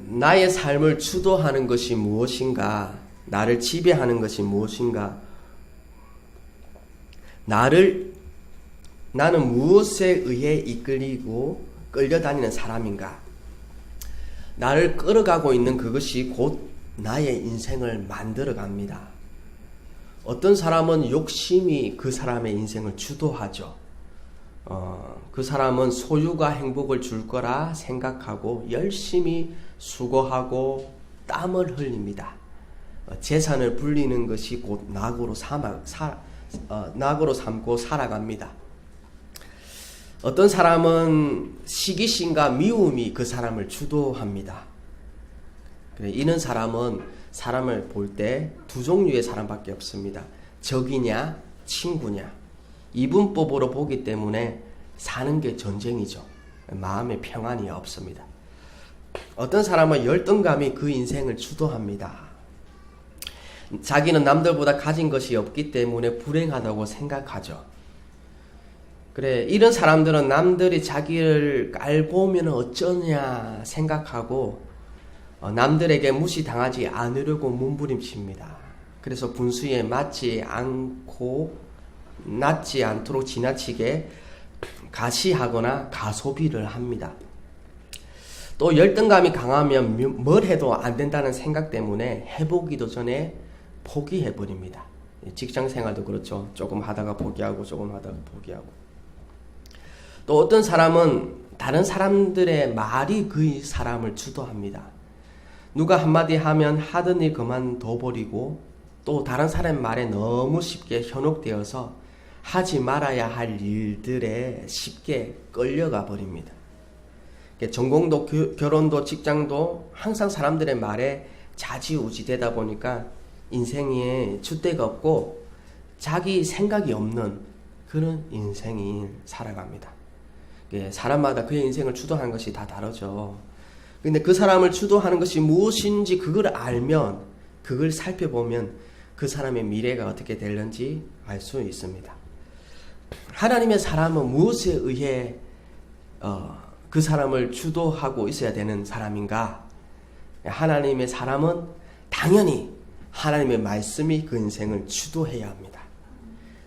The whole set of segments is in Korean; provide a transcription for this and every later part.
나의 삶을 주도하는 것이 무엇인가? 나를 지배하는 것이 무엇인가? 나는 무엇에 의해 이끌리고 끌려다니는 사람인가? 나를 끌어가고 있는 그것이 곧 나의 인생을 만들어갑니다. 어떤 사람은 욕심이 그 사람의 인생을 주도하죠. 그 사람은 소유가 행복을 줄 거라 생각하고 열심히 수고하고 땀을 흘립니다. 재산을 불리는 것이 곧 낙으로 삼고 살아갑니다. 어떤 사람은 시기심과 미움이 그 사람을 주도합니다. 이런 사람은 사람을 볼 때 두 종류의 사람밖에 없습니다. 적이냐 친구냐. 이분법으로 보기 때문에 사는 게 전쟁이죠. 마음의 평안이 없습니다. 어떤 사람은 열등감이 그 인생을 주도합니다. 자기는 남들보다 가진 것이 없기 때문에 불행하다고 생각하죠. 그래, 이런 사람들은 남들이 자기를 깔보면 어쩌냐 생각하고 남들에게 무시당하지 않으려고 몸부림칩니다. 그래서 분수에 맞지 않도록 지나치게 가시하거나 가소비를 합니다. 또 열등감이 강하면 뭘 해도 안 된다는 생각 때문에 해보기도 전에 포기해버립니다. 직장생활도 그렇죠. 조금 하다가 포기하고 조금 하다가 포기하고. 또 어떤 사람은 다른 사람들의 말이 그 사람을 주도합니다. 누가 한마디 하면 하던 일 그만둬버리고 또 다른 사람의 말에 너무 쉽게 현혹되어서 하지 말아야 할 일들에 쉽게 끌려가 버립니다. 전공도 결혼도 직장도 항상 사람들의 말에 좌지우지되다 보니까 인생에 줏대가 없고 자기 생각이 없는 그런 인생이 살아갑니다. 사람마다 그의 인생을 주도하는 것이 다 다르죠. 근데 그 사람을 주도하는 것이 무엇인지 그걸 알면, 그걸 살펴보면 그 사람의 미래가 어떻게 될는지 알 수 있습니다. 하나님의 사람은 무엇에 의해 그 사람을 주도하고 있어야 되는 사람인가? 하나님의 사람은 당연히 하나님의 말씀이 그 인생을 주도해야 합니다.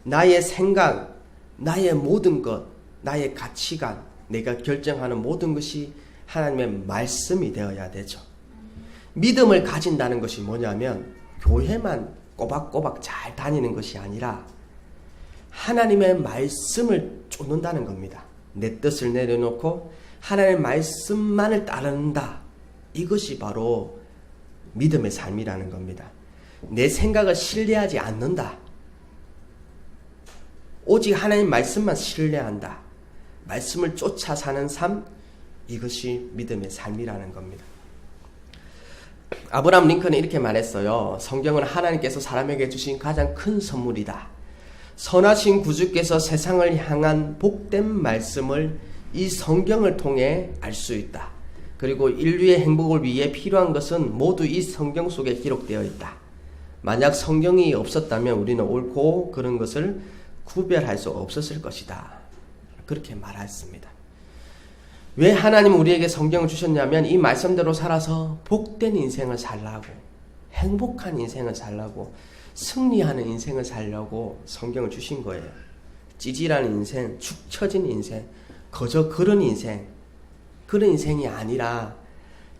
나의 생각, 나의 모든 것, 나의 가치관, 내가 결정하는 모든 것이 하나님의 말씀이 되어야 되죠. 믿음을 가진다는 것이 뭐냐면 교회만 꼬박꼬박 잘 다니는 것이 아니라 하나님의 말씀을 쫓는다는 겁니다. 내 뜻을 내려놓고 하나님의 말씀만을 따른다. 이것이 바로 믿음의 삶이라는 겁니다. 내 생각을 신뢰하지 않는다. 오직 하나님 말씀만 신뢰한다. 말씀을 쫓아 사는 삶, 이것이 믿음의 삶이라는 겁니다. 아브라함 링컨은 이렇게 말했어요. 성경은 하나님께서 사람에게 주신 가장 큰 선물이다. 선하신 구주께서 세상을 향한 복된 말씀을 이 성경을 통해 알 수 있다. 그리고 인류의 행복을 위해 필요한 것은 모두 이 성경 속에 기록되어 있다. 만약 성경이 없었다면 우리는 옳고 그른 것을 구별할 수 없었을 것이다. 그렇게 말했습니다. 왜 하나님은 우리에게 성경을 주셨냐면 이 말씀대로 살아서 복된 인생을 살라고, 행복한 인생을 살라고, 승리하는 인생을 살려고 성경을 주신 거예요. 찌질한 인생, 축 처진 인생, 그저 그런 인생이 아니라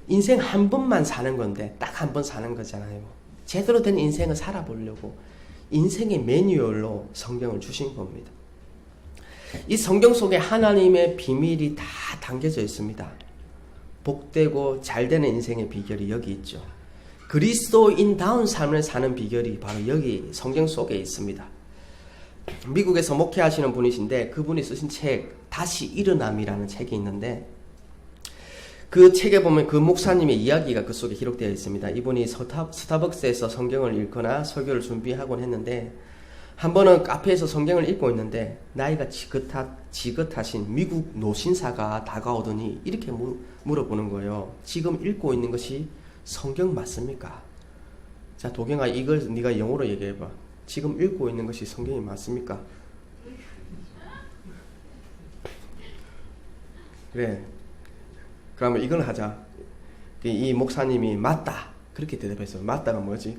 인생 한 번만 사는 건데 딱 한 번 사는 거잖아요. 제대로 된 인생을 살아보려고 인생의 매뉴얼로 성경을 주신 겁니다. 이 성경 속에 하나님의 비밀이 다 담겨져 있습니다. 복되고 잘되는 인생의 비결이 여기 있죠. 그리스도인다운 삶을 사는 비결이 바로 여기 성경 속에 있습니다. 미국에서 목회하시는 분이신데 그분이 쓰신 책 다시 일어남이라는 책이 있는데 그 책에 보면 그 목사님의 이야기가 그 속에 기록되어 있습니다. 이분이 스타벅스에서 성경을 읽거나 설교를 준비하곤 했는데 한 번은 카페에서 성경을 읽고 있는데 나이가 지긋하신 미국 노신사가 다가오더니 이렇게 물어보는 거예요. 지금 읽고 있는 것이 성경 맞습니까? 자, 도경아, 이걸 네가 영어로 얘기해봐. 지금 읽고 있는 것이 성경이 맞습니까? 그래. 그러면 이걸 하자. 이 목사님이 맞다 그렇게 대답했어요. 맞다가 뭐지?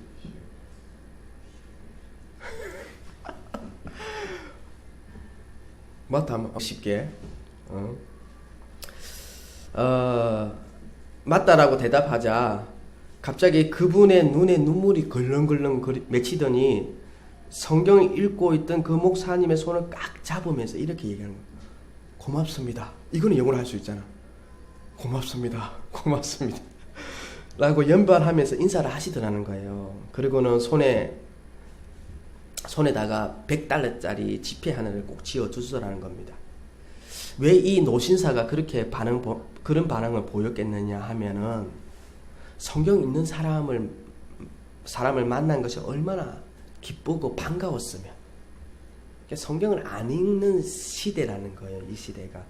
맞다 하면 쉽게 맞다라고 대답하자 갑자기 그분의 눈에 눈물이 걸렁걸렁 맺히더니 성경을 읽고 있던 그 목사님의 손을 꽉 잡으면서 이렇게 얘기하는 거예요. 고맙습니다. 이거는 영어로 할 수 있잖아. 고맙습니다. 고맙습니다. 라고 연발하면서 인사를 하시더라는 거예요. 그리고는 손에다가 $100짜리 지폐 하나를 꼭 쥐어 주시더라는 겁니다. 왜 이 노신사가 그렇게 그런 반응을 보였겠느냐 하면은 성경 읽는 사람을 만난 것이 얼마나 기쁘고 반가웠으면. 성경을 안 읽는 시대라는 거예요. 이 시대가.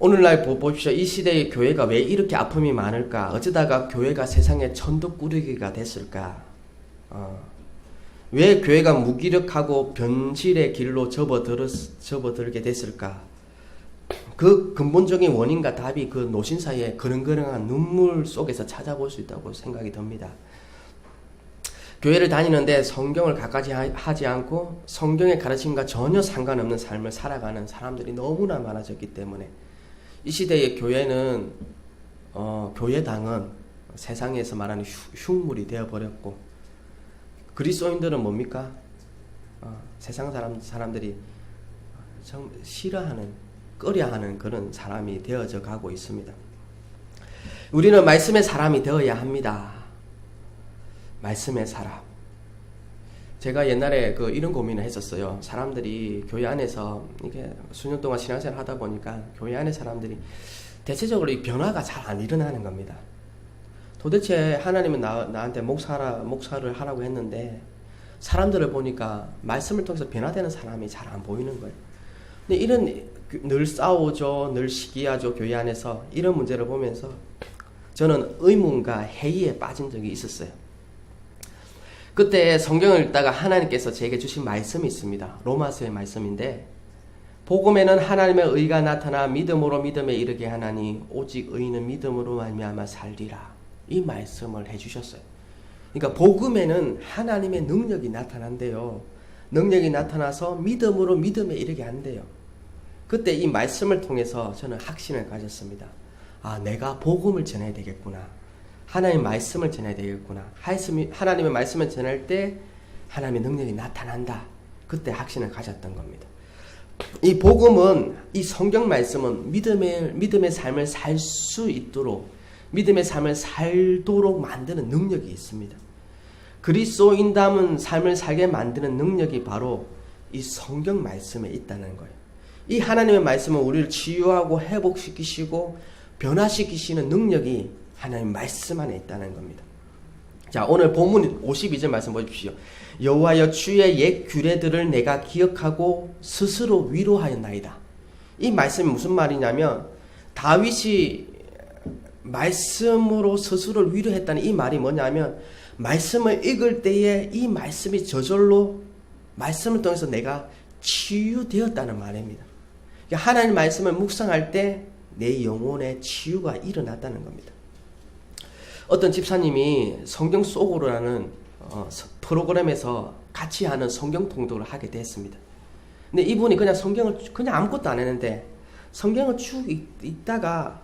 오늘날 보십시오. 이 시대의 교회가 왜 이렇게 아픔이 많을까? 어쩌다가 교회가 세상의 천덕꾸러기가 됐을까? 왜 교회가 무기력하고 변질의 길로 접어들게 됐을까? 그 근본적인 원인과 답이 그 노신사의 그렁그렁한 눈물 속에서 찾아볼 수 있다고 생각이 듭니다. 교회를 다니는데 성경을 갖가지 하지 않고 성경의 가르침과 전혀 상관없는 삶을 살아가는 사람들이 너무나 많아졌기 때문에 이 시대의 교회는 교회당은 세상에서 말하는 흉물이 되어버렸고 그리스도인들은 뭡니까? 세상 사람들이 정 싫어하는 꺼려하는 그런 사람이 되어져 가고 있습니다. 우리는 말씀의 사람이 되어야 합니다. 말씀의 사람. 제가 옛날에 이런 고민을 했었어요. 사람들이 교회 안에서 이게 수년 동안 신앙생활 하다 보니까 교회 안에 사람들이 대체적으로 이 변화가 잘 안 일어나는 겁니다. 도대체 하나님은 나한테 목사를 하라고 했는데 사람들을 보니까 말씀을 통해서 변화되는 사람이 잘 안 보이는 거예요. 근데 이런 늘 싸우죠, 늘 시기하죠 교회 안에서 이런 문제를 보면서 저는 의문과 회의에 빠진 적이 있었어요. 그때 성경을 읽다가 하나님께서 제게 주신 말씀이 있습니다. 로마서의 말씀인데 복음에는 하나님의 의가 나타나 믿음으로 믿음에 이르게 하나니 오직 의인은 믿음으로 말미암아 살리라. 이 말씀을 해주셨어요. 그러니까 복음에는 하나님의 능력이 나타난대요. 능력이 나타나서 믿음으로 믿음에 이르게 한대요. 그때 이 말씀을 통해서 저는 확신을 가졌습니다. 내가 복음을 전해야 되겠구나. 하나님의 말씀을 전해야 되겠구나. 하나님의 말씀을 전할 때 하나님의 능력이 나타난다. 그때 확신을 가졌던 겁니다. 이 복음은, 이 성경 말씀은 믿음의 삶을 살 수 있도록, 믿음의 삶을 살도록 만드는 능력이 있습니다. 그리스도인다운 삶을 살게 만드는 능력이 바로 이 성경 말씀에 있다는 거예요. 이 하나님의 말씀은 우리를 치유하고 회복시키시고 변화시키시는 능력이 하나님 말씀 안에 있다는 겁니다. 자, 오늘 본문 52절 말씀 보십시오. 여호와여 주의 옛 규례들을 내가 기억하고 스스로 위로하였나이다. 이 말씀이 무슨 말이냐면 다윗이 말씀으로 스스로를 위로했다는 이 말이 뭐냐면 말씀을 읽을 때에 이 말씀이 저절로 말씀을 통해서 내가 치유되었다는 말입니다. 그러니까 하나님 말씀을 묵상할 때 내 영혼의 치유가 일어났다는 겁니다. 어떤 집사님이 성경 속으로라는 프로그램에서 같이 하는 성경 통독을 하게 됐습니다. 근데 이분이 그냥 성경을 그냥 아무것도 안 했는데 성경을 쭉 읽다가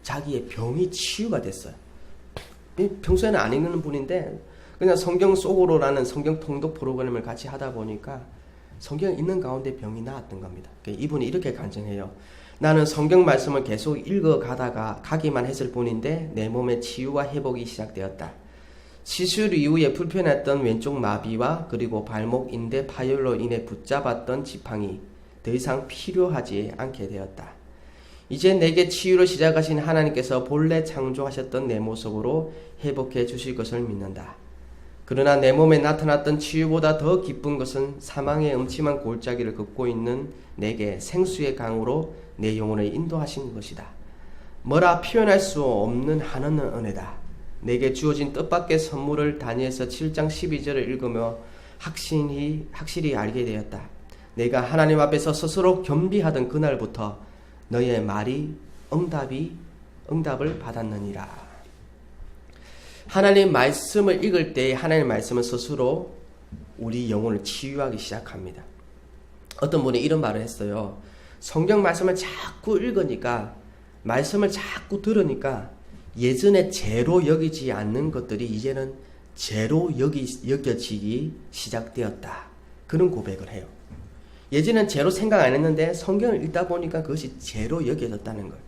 자기의 병이 치유가 됐어요. 평소에는 안 읽는 분인데 그냥 성경 속으로라는 성경 통독 프로그램을 같이 하다 보니까 성경을 읽는 가운데 병이 나았던 겁니다. 이분이 이렇게 간증해요. 나는 성경 말씀을 계속 가기만 했을 뿐인데 내 몸의 치유와 회복이 시작되었다. 시술 이후에 불편했던 왼쪽 마비와 그리고 발목 인대 파열로 인해 붙잡았던 지팡이 더 이상 필요하지 않게 되었다. 이제 내게 치유를 시작하신 하나님께서 본래 창조하셨던 내 모습으로 회복해 주실 것을 믿는다. 그러나 내 몸에 나타났던 치유보다 더 기쁜 것은 사망의 음침한 골짜기를 걷고 있는 내게 생수의 강으로 내 영혼을 인도하신 것이다. 뭐라 표현할 수 없는 한없는 은혜다. 내게 주어진 뜻밖의 선물을 다니엘서 7장 12절을 읽으며 확실히 알게 되었다. 내가 하나님 앞에서 스스로 겸비하던 그날부터 너의 말이 응답을 받았느니라. 하나님 말씀을 읽을 때 하나님 말씀은 스스로 우리 영혼을 치유하기 시작합니다. 어떤 분이 이런 말을 했어요. 성경 말씀을 자꾸 읽으니까, 말씀을 자꾸 들으니까 예전에 죄로 여기지 않는 것들이 이제는 죄로 여겨지기 시작되었다. 그런 고백을 해요. 예전엔 죄로 생각 안 했는데 성경을 읽다 보니까 그것이 죄로 여겨졌다는 거예요.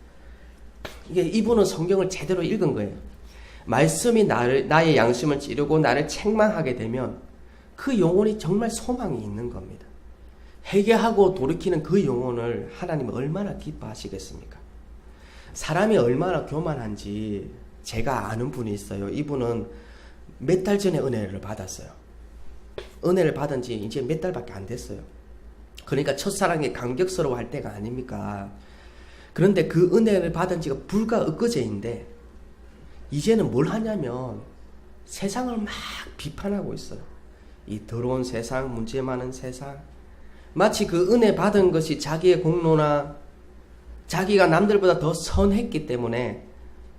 이게 이분은 성경을 제대로 읽은 거예요. 말씀이 나의 양심을 찌르고 나를 책망하게 되면 그 영혼이 정말 소망이 있는 겁니다. 회개하고 돌이키는 그 영혼을 하나님은 얼마나 기뻐하시겠습니까? 사람이 얼마나 교만한지 제가 아는 분이 있어요. 이분은 몇 달 전에 은혜를 받았어요. 은혜를 받은 지 이제 몇 달밖에 안 됐어요. 그러니까 첫사랑이 감격스러워할 때가 아닙니까? 그런데 그 은혜를 받은 지가 불과 엊그제인데 이제는 뭘 하냐면 세상을 막 비판하고 있어요. 이 더러운 세상, 문제 많은 세상, 마치 그 은혜 받은 것이 자기의 공로나 자기가 남들보다 더 선했기 때문에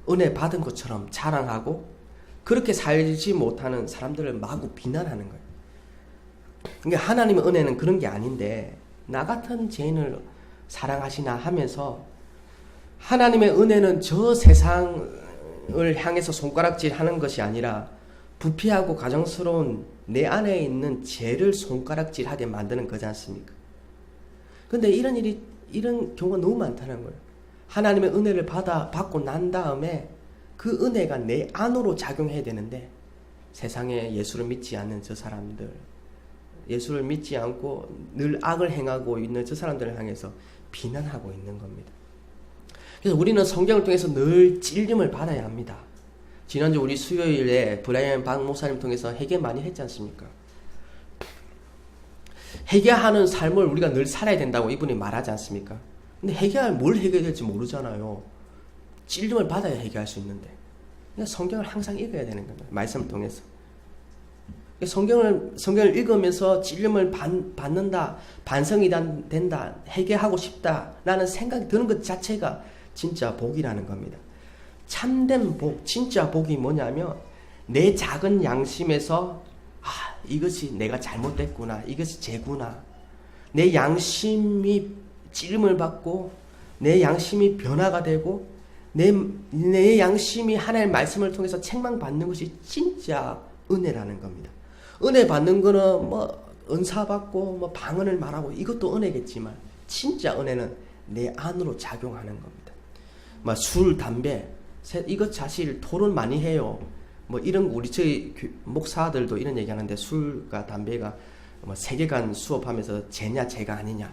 은혜 받은 것처럼 자랑하고 그렇게 살지 못하는 사람들을 마구 비난하는 거예요. 그러니까 하나님의 은혜는 그런 게 아닌데 나 같은 죄인을 사랑하시나 하면서 하나님의 은혜는 저 세상을 향해서 손가락질 하는 것이 아니라 부패하고 가정스러운 내 안에 있는 죄를 손가락질하게 만드는 거지 않습니까? 근데 이런 경우가 너무 많다는 거예요. 하나님의 은혜를 받고 난 다음에 그 은혜가 내 안으로 작용해야 되는데 세상에 예수를 믿지 않는 저 사람들, 예수를 믿지 않고 늘 악을 행하고 있는 저 사람들을 향해서 비난하고 있는 겁니다. 그래서 우리는 성경을 통해서 늘 찔림을 받아야 합니다. 지난주 우리 수요일에 브라이언 박 목사님 통해서 회개 많이 했지 않습니까? 회개하는 삶을 우리가 늘 살아야 된다고 이분이 말하지 않습니까? 근데 뭘 회개해야 될지 모르잖아요. 찔림을 받아야 회개할 수 있는데. 그러니까 성경을 항상 읽어야 되는 겁니다. 말씀을 통해서. 성경을 읽으면서 찔림을 받는다, 반성이 된다, 회개하고 싶다라는 생각이 드는 것 자체가 진짜 복이라는 겁니다. 참된 복, 진짜 복이 뭐냐면 내 작은 양심에서 이것이 내가 잘못됐구나, 이것이 죄구나, 내 양심이 찔림을 받고 내 양심이 변화가 되고 내 양심이 하나님의 말씀을 통해서 책망받는 것이 진짜 은혜라는 겁니다. 은혜 받는 거는 뭐 은사 받고 뭐 방언을 말하고 이것도 은혜겠지만 진짜 은혜는 내 안으로 작용하는 겁니다. 뭐 술, 담배 이것 사실 토론 많이 해요. 뭐 이런 저희 목사들도 이런 얘기하는데 술과 담배가 뭐 세계관 수업하면서 죄냐 죄가 아니냐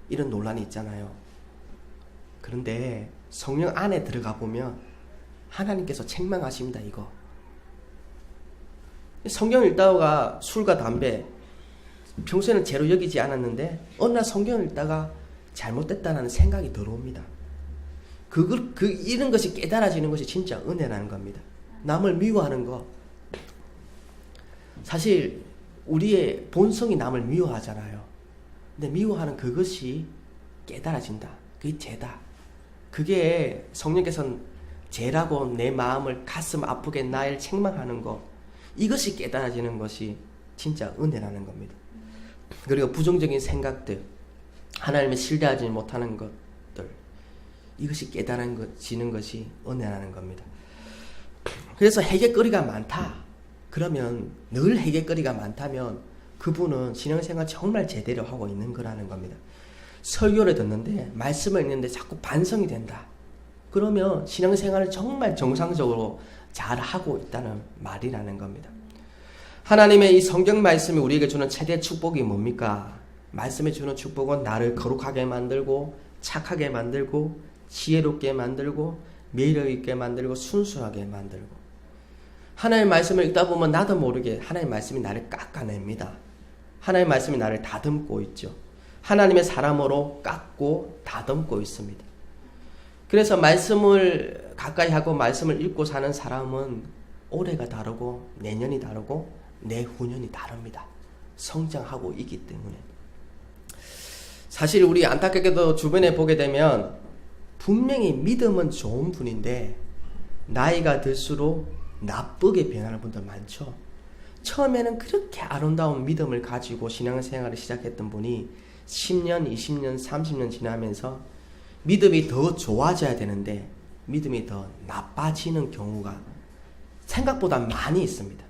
이런 논란이 있잖아요. 그런데 성령 안에 들어가 보면 하나님께서 책망하십니다. 이거 성경 읽다가 술과 담배 평소에는 죄로 여기지 않았는데 어느 날 성경을 읽다가 잘못됐다는 생각이 들어옵니다. 이런 것이 깨달아지는 것이 진짜 은혜라는 겁니다. 남을 미워하는 거, 사실 우리의 본성이 남을 미워하잖아요. 근데 미워하는 그것이 깨달아진다. 그게 죄다. 그게 성령께서는 죄라고 내 마음을 가슴 아프게 나를 책망하는 것, 이것이 깨달아지는 것이 진짜 은혜라는 겁니다. 그리고 부정적인 생각들, 하나님을 신뢰하지 못하는 것들, 이것이 깨달아지는 것이 은혜라는 겁니다. 그래서 회개거리가 많다. 그러면 늘 회개거리가 많다면 그분은 신앙생활 정말 제대로 하고 있는 거라는 겁니다. 설교를 듣는데 말씀을 읽는데 자꾸 반성이 된다. 그러면 신앙생활을 정말 정상적으로 잘하고 있다는 말이라는 겁니다. 하나님의 이 성경 말씀이 우리에게 주는 최대 축복이 뭡니까? 말씀에 주는 축복은 나를 거룩하게 만들고 착하게 만들고 지혜롭게 만들고 매력있게 만들고 순수하게 만들고. 하나님의 말씀을 읽다 보면 나도 모르게 하나님의 말씀이 나를 깎아냅니다. 하나님의 말씀이 나를 다듬고 있죠. 하나님의 사람으로 깎고 다듬고 있습니다. 그래서 말씀을 가까이 하고 말씀을 읽고 사는 사람은 올해가 다르고 내년이 다르고 내후년이 다릅니다. 성장하고 있기 때문에. 사실 우리 안타깝게도 주변에 보게 되면 분명히 믿음은 좋은 분인데 나이가 들수록 나쁘게 변하는 분들 많죠. 처음에는 그렇게 아름다운 믿음을 가지고 신앙생활을 시작했던 분이 10년, 20년, 30년 지나면서 믿음이 더 좋아져야 되는데 믿음이 더 나빠지는 경우가 생각보다 많이 있습니다.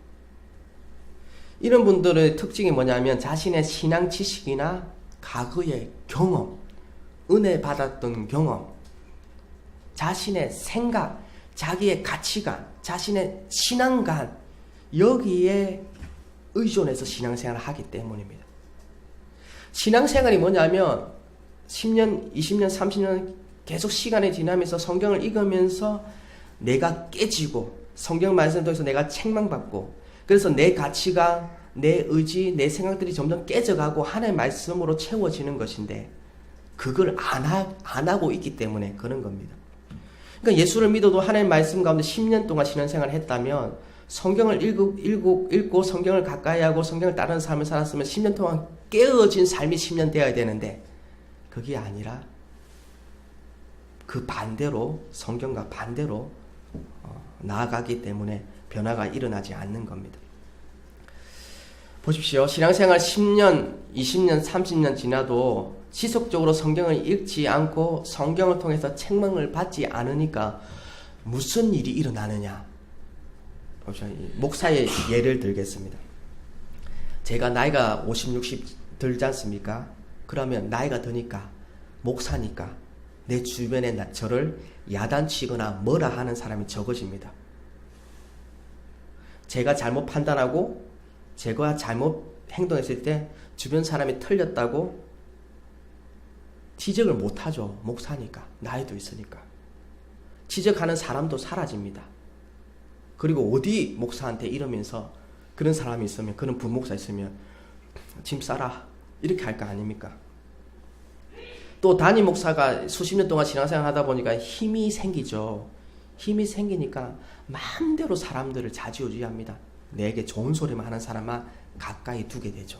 이런 분들의 특징이 뭐냐면 자신의 신앙 지식이나 과거의 경험, 은혜 받았던 경험, 자신의 생각, 자기의 가치관, 자신의 신앙관, 여기에 의존해서 신앙생활을 하기 때문입니다. 신앙생활이 뭐냐면 10년, 20년, 30년 계속 시간이 지나면서 성경을 읽으면서 내가 깨지고 성경 말씀을 통해서 내가 책망받고 그래서 내 가치가, 내 의지, 내 생각들이 점점 깨져가고 하나님의 말씀으로 채워지는 것인데 그걸 안 하고 있기 때문에 그런 겁니다. 그러니까 예수를 믿어도 하나님의 말씀 가운데 10년 동안 신앙생활을 했다면 성경을 읽고 성경을 가까이 하고 성경을 따르는 삶을 살았으면 10년 동안 깨어진 삶이 10년 되어야 되는데 그게 아니라 그 반대로 성경과 반대로 나아가기 때문에 변화가 일어나지 않는 겁니다. 보십시오. 신앙생활 10년, 20년, 30년 지나도 지속적으로 성경을 읽지 않고 성경을 통해서 책망을 받지 않으니까 무슨 일이 일어나느냐. 목사의 예를 들겠습니다. 제가 나이가 50, 60 들지 않습니까? 그러면 나이가 드니까 목사니까 내 주변에 저를 야단치거나 뭐라 하는 사람이 적어집니다. 제가 잘못 판단하고 제가 잘못 행동했을 때 주변 사람이 틀렸다고 지적을 못하죠. 목사니까. 나이도 있으니까. 지적하는 사람도 사라집니다. 그리고 어디 목사한테 이러면서 그런 사람이 있으면 그런 부목사 있으면 짐 싸라 이렇게 할 거 아닙니까? 또 담임 목사가 수십 년 동안 신앙생활 하다 보니까 힘이 생기죠. 힘이 생기니까 마음대로 사람들을 좌지우지합니다. 내게 좋은 소리만 하는 사람만 가까이 두게 되죠.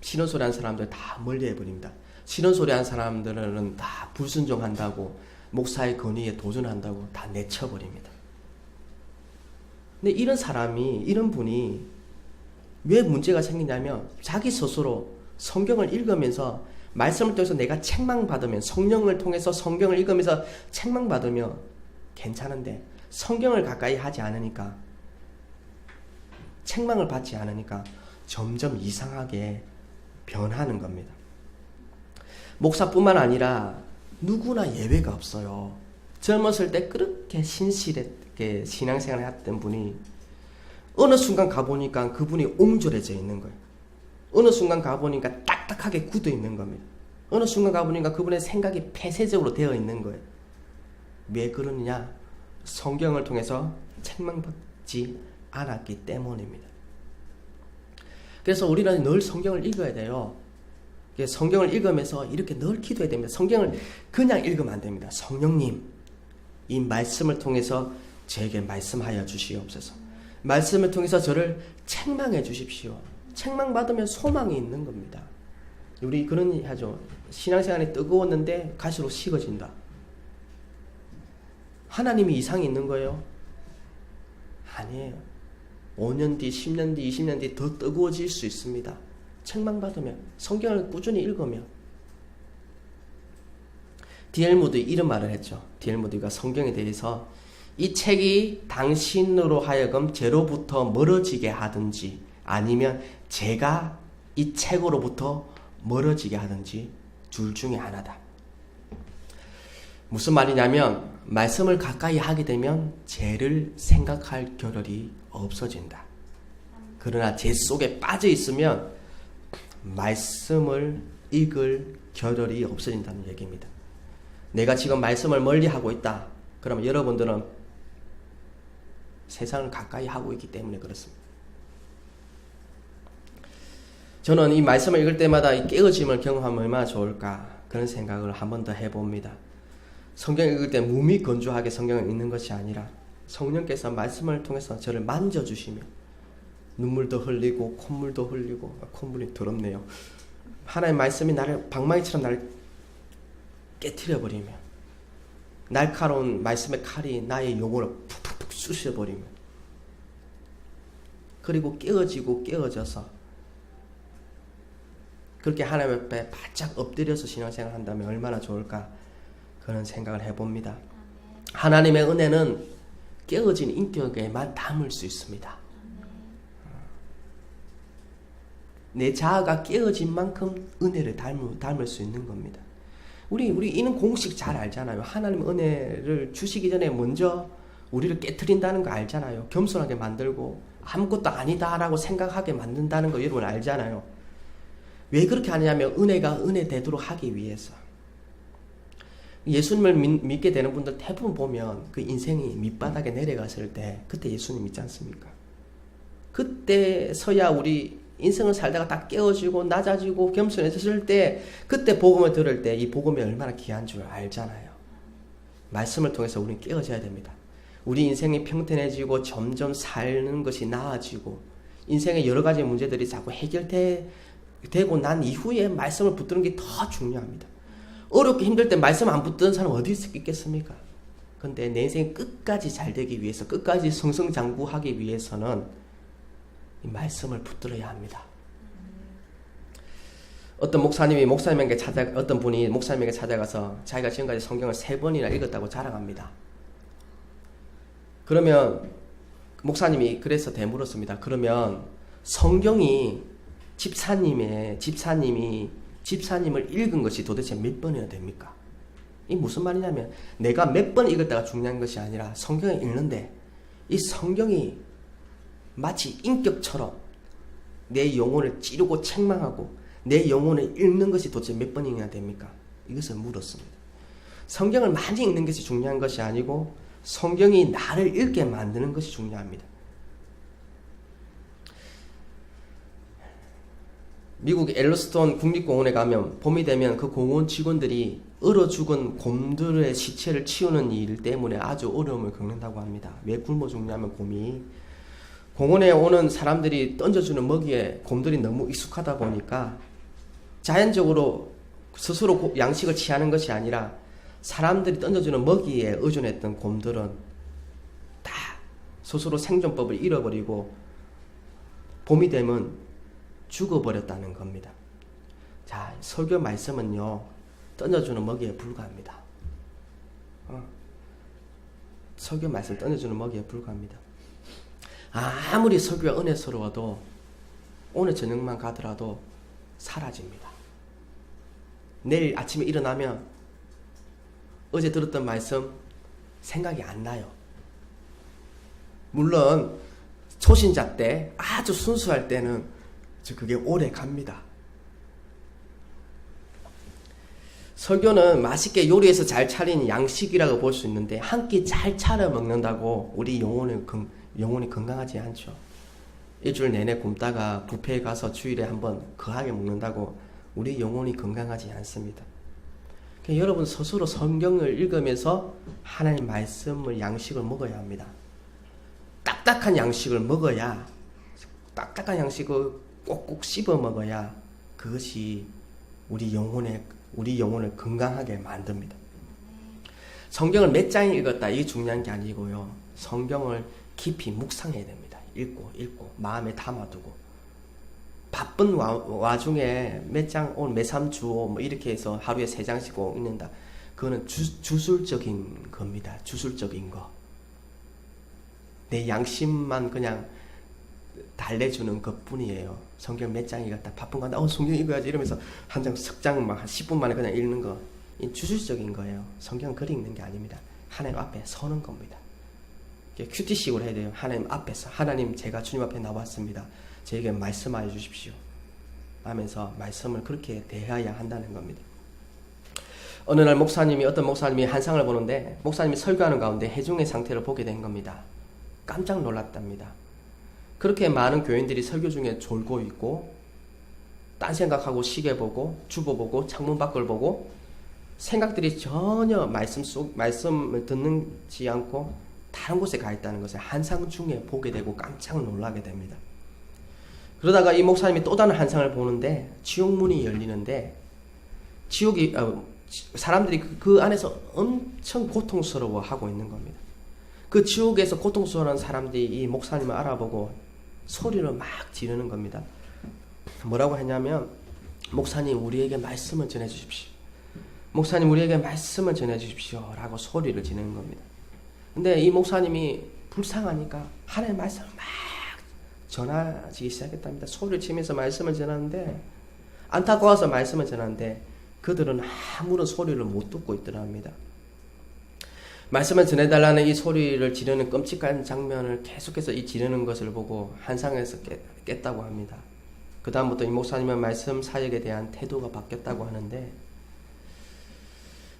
싫은 소리 하는 사람들 다 멀리해버립니다. 싫은 소리 하는 사람들은 다 불순종한다고 목사의 권위에 도전한다고 다 내쳐버립니다. 근데 이런 사람이, 이런 분이 왜 문제가 생기냐면 자기 스스로 성경을 읽으면서 말씀을 통해서 내가 책망받으면 성령을 통해서 성경을 읽으면서 책망받으면 괜찮은데 성경을 가까이 하지 않으니까 책망을 받지 않으니까 점점 이상하게 변하는 겁니다. 목사뿐만 아니라 누구나 예외가 없어요. 젊었을 때 그렇게 신실하게 신앙생활을 했던 분이 어느 순간 가보니까 그분이 옹졸해져 있는 거예요. 어느 순간 가보니까 딱딱하게 굳어 있는 겁니다. 어느 순간 가보니까 그분의 생각이 폐쇄적으로 되어 있는 거예요. 왜 그러느냐? 성경을 통해서 책망받지 않았기 때문입니다. 그래서 우리는 늘 성경을 읽어야 돼요. 성경을 읽으면서 이렇게 늘 기도해야 됩니다. 성경을 그냥 읽으면 안 됩니다. 성령님, 이 말씀을 통해서 제게 말씀하여 주시옵소서. 말씀을 통해서 저를 책망해 주십시오. 책망받으면 소망이 있는 겁니다. 우리 그런 얘기 하죠. 신앙생활이 뜨거웠는데 갈수록 식어진다. 하나님이 이상이 있는 거예요? 아니에요. 5년 뒤, 10년 뒤, 20년 뒤 더 뜨거워질 수 있습니다. 책망받으면, 성경을 꾸준히 읽으면. D.L. 무디 이런 말을 했죠. D.L. 무디가 성경에 대해서 이 책이 당신으로 하여금 죄로부터 멀어지게 하든지 아니면 제가 이 책으로부터 멀어지게 하든지 둘 중에 하나다. 무슨 말이냐면 말씀을 가까이 하게 되면 죄를 생각할 겨를이 없어진다. 그러나 죄 속에 빠져 있으면 말씀을 읽을 겨를이 없어진다는 얘기입니다. 내가 지금 말씀을 멀리 하고 있다. 그러면 여러분들은 세상을 가까이 하고 있기 때문에 그렇습니다. 저는 이 말씀을 읽을 때마다 이 깨어짐을 경험하면 얼마나 좋을까 그런 생각을 한 번 더 해봅니다. 성경 읽을 때 몸이 건조하게 성경을 읽는 것이 아니라 성령께서 말씀을 통해서 저를 만져주시며 눈물도 흘리고 콧물도 흘리고 콧물이 더럽네요. 하나님의 말씀이 나를 방망이처럼 나를 깨트려버리면, 날카로운 말씀의 칼이 나의 영혼을 푹푹푹 쑤셔버리면, 그리고 깨어져서 그렇게 하나님 앞에 바짝 엎드려서 신앙생활 한다면 얼마나 좋을까, 그런 생각을 해봅니다. 하나님의 은혜는 깨어진 인격에만 담을 수 있습니다. 내 자아가 깨어진 만큼 은혜를 담을 수 있는 겁니다. 우리 이는 공식 잘 알잖아요. 하나님 은혜를 주시기 전에 먼저 우리를 깨트린다는 거 알잖아요. 겸손하게 만들고 아무것도 아니다라고 생각하게 만든다는 거 여러분 알잖아요. 왜 그렇게 하냐면 은혜가 은혜 되도록 하기 위해서. 예수님을 믿게 되는 분들 대부분 보면 그 인생이 밑바닥에 내려갔을 때 그때 예수님 믿지 않습니까? 그때서야 우리 인생을 살다가 딱 깨어지고 낮아지고 겸손해졌을 때, 그때 복음을 들을 때 이 복음이 얼마나 귀한 줄 알잖아요. 말씀을 통해서 우리는 깨어져야 됩니다. 우리 인생이 평탄해지고 점점 사는 것이 나아지고 인생의 여러 가지 문제들이 자꾸 해결되고 난 이후에 말씀을 붙드는 게 더 중요합니다. 어렵게 힘들 때 말씀 안 붙드는 사람 어디 있겠습니까? 근데 내 인생이 끝까지 잘 되기 위해서, 끝까지 승승장구하기 위해서는 이 말씀을 붙들어야 합니다. 어떤 분이 목사님에게 찾아가서 자기가 지금까지 성경을 3번이나 읽었다고 자랑합니다. 그러면 목사님이 그래서 되물었습니다. 그러면 성경이 집사님을 읽은 것이 도대체 몇 번이나 됩니까? 이 무슨 말이냐면 내가 몇 번 읽었다가 중요한 것이 아니라 성경을 읽는데 이 성경이 마치 인격처럼 내 영혼을 찌르고 책망하고 내 영혼을 읽는 것이 도대체 몇 번이나 됩니까? 이것을 물었습니다. 성경을 많이 읽는 것이 중요한 것이 아니고 성경이 나를 읽게 만드는 것이 중요합니다. 미국 엘러스톤 국립공원에 가면 봄이 되면 그 공원 직원들이 얼어 죽은 곰들의 시체를 치우는 일 때문에 아주 어려움을 겪는다고 합니다. 왜 굶어 죽냐면 곰이 공원에 오는 사람들이 던져주는 먹이에 곰들이 너무 익숙하다 보니까 자연적으로 스스로 양식을 취하는 것이 아니라 사람들이 던져주는 먹이에 의존했던 곰들은 다 스스로 생존법을 잃어버리고 봄이 되면 죽어버렸다는 겁니다. 자, 설교 말씀은요, 던져주는 먹이에 불과합니다. 설교 말씀 던져주는 먹이에 불과합니다. 아무리 설교가 은혜스러워도 오늘 저녁만 가더라도 사라집니다. 내일 아침에 일어나면 어제 들었던 말씀 생각이 안 나요. 물론 초신자 때 아주 순수할 때는 그게 오래 갑니다. 설교는 맛있게 요리해서 잘 차린 양식이라고 볼 수 있는데 한 끼 잘 차려 먹는다고 우리 영혼이 건강하지 않죠. 일주일 내내 굶다가 뷔페에 가서 주일에 한번 거하게 먹는다고 우리 영혼이 건강하지 않습니다. 그러니까 여러분 스스로 성경을 읽으면서 하나님 말씀을 양식을 먹어야 합니다. 딱딱한 양식을 먹어야, 딱딱한 양식을 꼭꼭 씹어 먹어야 그것이 우리 영혼을 건강하게 만듭니다. 성경을 몇 장 읽었다 이게 중요한 게 아니고요. 성경을 깊이 묵상해야 됩니다. 읽고 마음에 담아두고 바쁜 와중에 몇 장 오늘 매삼 주오 뭐 이렇게 해서 하루에 3장씩 읽는다. 그거는 주술적인 겁니다. 주술적인 거. 내 양심만 그냥 달래주는 것뿐이에요. 성경 몇 장 읽었다. 바쁜 건데 성경 읽어야지 이러면서 한 장 석 장 막 한 10분 만에 그냥 읽는 거. 이 주술적인 거예요. 성경은 그리 읽는 게 아닙니다. 하나님 앞에 서는 겁니다. 큐티식으로 해야 돼요. 하나님 앞에서 하나님 제가 주님 앞에 나왔습니다. 저에게 말씀하여 주십시오. 하면서 말씀을 그렇게 대해야 한다는 겁니다. 어느 날 어떤 목사님이 환상을 보는데 목사님이 설교하는 가운데 해중의 상태를 보게 된 겁니다. 깜짝 놀랐답니다. 그렇게 많은 교인들이 설교 중에 졸고 있고 딴 생각하고 시계 보고 주보 보고 창문 밖을 보고 생각들이 전혀 말씀을 듣지 않고 다른 곳에 가 있다는 것을 환상 중에 보게 되고 깜짝 놀라게 됩니다. 그러다가 이 목사님이 또 다른 환상을 보는데 지옥문이 열리는데 사람들이 그 안에서 엄청 고통스러워하고 있는 겁니다. 그 지옥에서 고통스러워하는 사람들이 이 목사님을 알아보고 소리를 막 지르는 겁니다. 뭐라고 했냐면, 목사님 우리에게 말씀을 전해주십시오. 목사님 우리에게 말씀을 전해주십시오 라고 소리를 지르는 겁니다. 근데 이 목사님이 불쌍하니까 하나님의 말씀을 막 전하기 시작했답니다. 소리를 치면서 말씀을 전하는데, 안타까워서 말씀을 전하는데 그들은 아무런 소리를 못 듣고 있더랍니다. 말씀을 전해달라는 이 소리를 지르는 끔찍한 장면을 계속해서 이 지르는 것을 보고 한상에서 깼다고 합니다. 그 다음부터 이 목사님의 말씀 사역에 대한 태도가 바뀌었다고 하는데,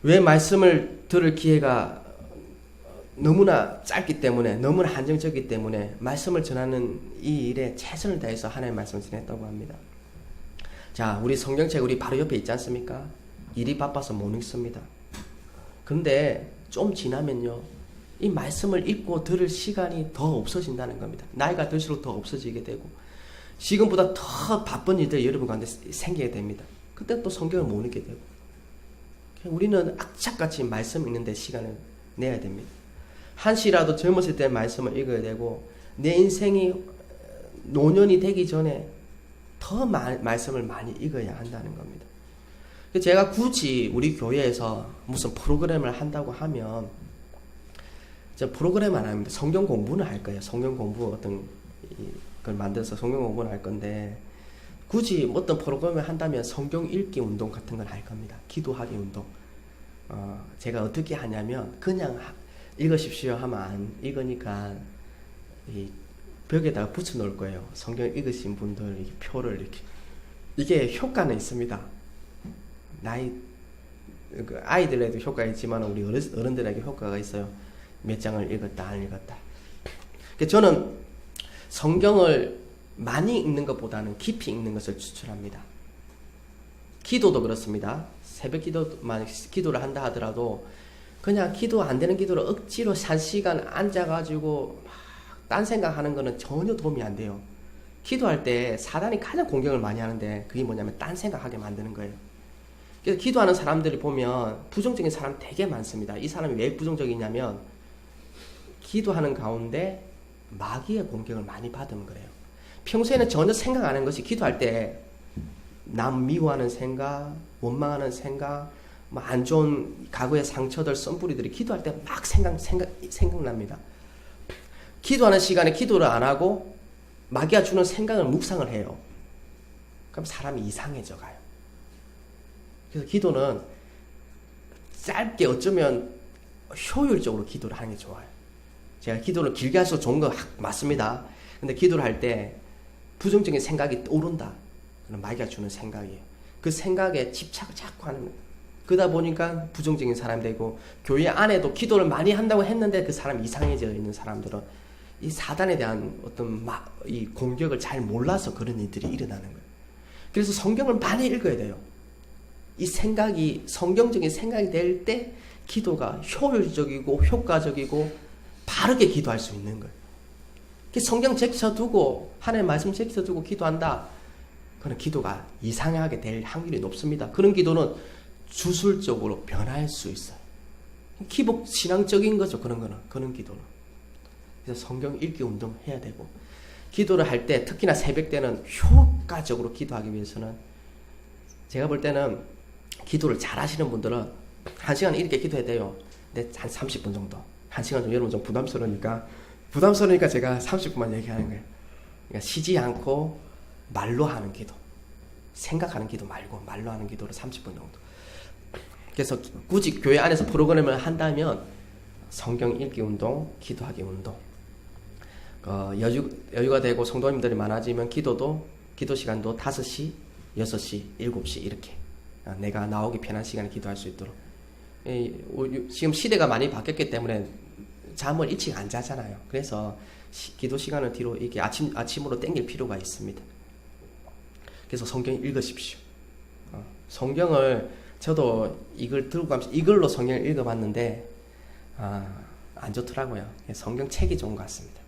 왜 말씀을 들을 기회가 너무나 짧기 때문에, 너무나 한정적이기 때문에 말씀을 전하는 이 일에 최선을 다해서 하나님의 말씀을 전했다고 합니다. 자, 우리 성경책 우리 바로 옆에 있지 않습니까? 일이 바빠서 못 읽습니다. 그런데 좀 지나면요, 이 말씀을 읽고 들을 시간이 더 없어진다는 겁니다. 나이가 들수록 더 없어지게 되고, 지금보다 더 바쁜 일들이 여러분 가운데 생기게 됩니다. 그때 또 성경을 못 읽게 되고, 우리는 악착같이 말씀 읽는 데 시간을 내야 됩니다. 한시라도 젊었을 때 말씀을 읽어야 되고, 내 인생이 노년이 되기 전에 더 말씀을 많이 읽어야 한다는 겁니다. 제가 굳이 우리 교회에서 무슨 프로그램을 한다고 하면, 저 프로그램 안 합니다. 성경 공부는 할 거예요. 성경 공부 어떤 걸 만들어서 성경 공부를 할 건데, 굳이 어떤 프로그램을 한다면 성경 읽기 운동 같은 걸 할 겁니다. 기도하기 운동. 제가 어떻게 하냐면, 그냥 읽으십시오 하면 안 읽으니까 이 벽에다가 붙여 놓을 거예요. 성경 읽으신 분들 이렇게 표를 이렇게. 이게 효과는 있습니다. 아이들에도 효과가 있지만 우리 어른들에게 효과가 있어요. 몇 장을 읽었다 안 읽었다. 저는 성경을 많이 읽는 것보다는 깊이 읽는 것을 추천합니다. 기도도 그렇습니다. 새벽 기도를 한다 하더라도 그냥 기도 안 되는 기도를 억지로 1시간 앉아가지고 막 딴 생각하는 거는 전혀 도움이 안 돼요. 기도할 때 사단이 가장 공격을 많이 하는데, 그게 뭐냐면 딴 생각하게 만드는 거예요. 그래서 기도하는 사람들이 보면 부정적인 사람 되게 많습니다. 이 사람이 왜 부정적이냐면, 기도하는 가운데 마귀의 공격을 많이 받으면 그래요. 평소에는 전혀 생각 안 하는 것이, 기도할 때 남 미워하는 생각, 원망하는 생각, 뭐 안 좋은 과거의 상처들, 썬뿌리들이 기도할 때 막 생각납니다. 기도하는 시간에 기도를 안 하고 마귀가 주는 생각을 묵상을 해요. 그럼 사람이 이상해져 가요. 그래서 기도는 짧게, 어쩌면 효율적으로 기도를 하는 게 좋아요. 제가 기도를 길게 할수록 좋은 거 맞습니다. 근데 기도를 할 때 부정적인 생각이 떠오른다. 그럼 마귀가 주는 생각이에요. 그 생각에 집착을 자꾸 하는 거예요. 그러다 보니까 부정적인 사람이 되고, 교회 안에도 기도를 많이 한다고 했는데 그 사람이 이상해져 있는 사람들은 이 사단에 대한 어떤 이 공격을 잘 몰라서 그런 일들이 일어나는 거예요. 그래서 성경을 많이 읽어야 돼요. 이 생각이, 성경적인 생각이 될 때 기도가 효율적이고 효과적이고 바르게 기도할 수 있는 거예요. 성경 제쳐두고, 하나님의 말씀 제쳐두고 기도한다, 그런 기도가 이상하게 될 확률이 높습니다. 그런 기도는 주술적으로 변할 수 있어요. 기복 신앙적인 거죠. 그런 기도는. 그래서 성경 읽기 운동 해야 되고, 기도를 할 때, 특히나 새벽 때는 효과적으로 기도하기 위해서는, 제가 볼 때는 기도를 잘 하시는 분들은 1시간 이렇게 기도해야 돼요. 근데 한 30분 정도. 1시간 좀 여러분 좀 부담스러우니까 제가 30분만 얘기하는 거예요. 그러니까 쉬지 않고 말로 하는 기도. 생각하는 기도 말고 말로 하는 기도를 30분 정도. 그래서 굳이 교회 안에서 프로그램을 한다면 성경 읽기 운동, 기도하기 운동. 여유가 되고 성도님들이 많아지면 기도 시간도 5시, 6시, 7시 이렇게 내가 나오기 편한 시간에 기도할 수 있도록. 지금 시대가 많이 바뀌었기 때문에 잠을 일찍 안 자잖아요. 그래서 기도 시간을 뒤로 이렇게 아침으로 땡길 필요가 있습니다. 그래서 성경 읽으십시오. 성경을 저도 이걸 들고 가면서 이걸로 성경을 읽어봤는데 안 좋더라고요. 성경 책이 좋은 것 같습니다.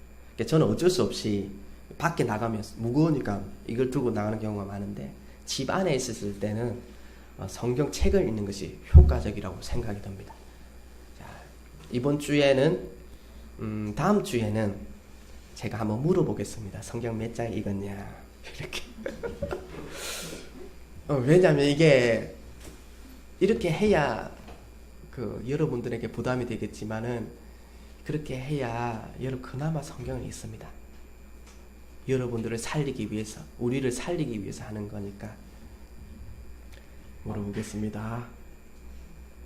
저는 어쩔 수 없이 밖에 나가면 무거우니까 이걸 들고 나가는 경우가 많은데, 집 안에 있었을 때는 성경 책을 읽는 것이 효과적이라고 생각이 듭니다. 자, 이번 주에는 다음 주에는 제가 한번 물어보겠습니다. 성경 몇 장 읽었냐 이렇게. 왜냐하면 이게 이렇게 해야 여러분들에게 부담이 되겠지만은 그렇게 해야 그나마 성경을 읽습니다. 여러분들을 살리기 위해서, 우리를 살리기 위해서 하는 거니까. 물어보겠습니다.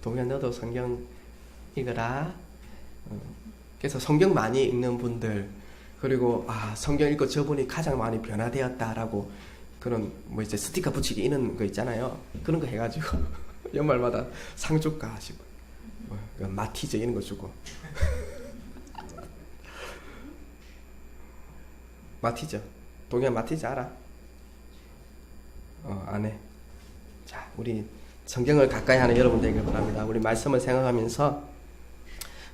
동현 너도 성경 읽어라. 그래서 성경 많이 읽는 분들, 그리고 성경 읽고 저분이 가장 많이 변화되었다라고 그런 이제 스티커 붙이기 이런 거 있잖아요. 그런 거 해가지고 연말마다 상 줄까 하시고 마티즈 이런 거 주고. 마티즈, 동현 마티즈 알아? 안 해. 자, 우리 성경을 가까이 하는 여러분들에게 바랍니다. 우리 말씀을 생각하면서